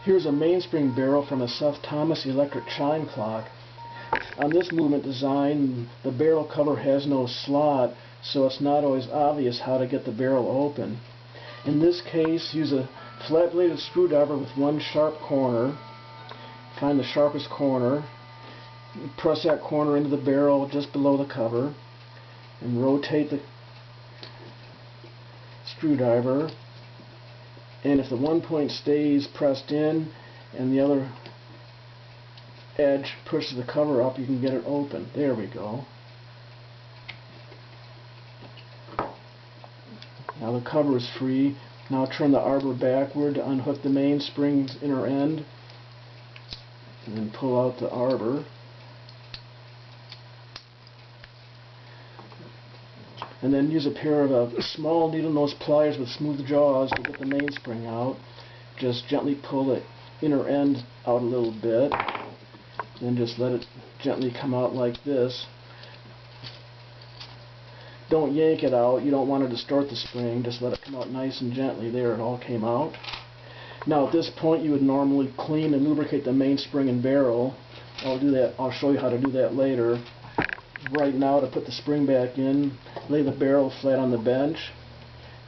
Here's a mainspring barrel from a Seth electric chime clock. On this movement design, the barrel cover has no slot, so it's not always obvious how to get the barrel open. In this case, use a flat-bladed screwdriver with one sharp corner. Find the sharpest corner. Press that corner into the barrel just below the cover, and rotate the screwdriver. And if the one point stays pressed in and the other edge pushes the cover up, you can get it open. There we go. Now the cover is free. Now turn the arbor backward to unhook the mainspring's inner end, and then pull out the arbor. And then use a pair of small needle nose pliers with smooth jaws to get the mainspring out. Just gently pull the inner end out a little bit. Then just let it gently come out like this. Don't yank it out. You don't want to distort the spring. Just let it come out nice and gently. There, it all came out. Now at this point you would normally clean and lubricate the mainspring and barrel. I'll do that. I'll show you how to do that later. Right now, to put the spring back in, lay the barrel flat on the bench.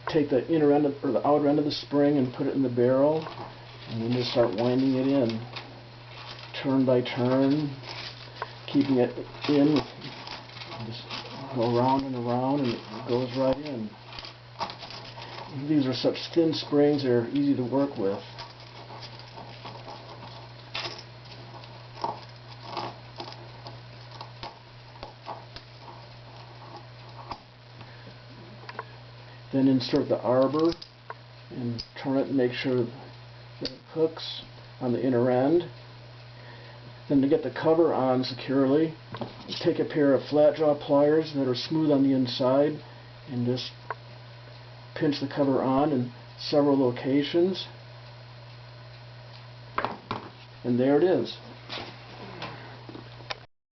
Take the inner end or the outer end of the spring and put it in the barrel, and then just start winding it in, turn by turn, keeping it in. Just go around and around, and it goes right in. These are such thin springs; they're easy to work with. Then insert the arbor and turn it and make sure that it hooks on the inner end. Then to get the cover on securely, take a pair of flat jaw pliers that are smooth on the inside and just pinch the cover on in several locations. And there it is.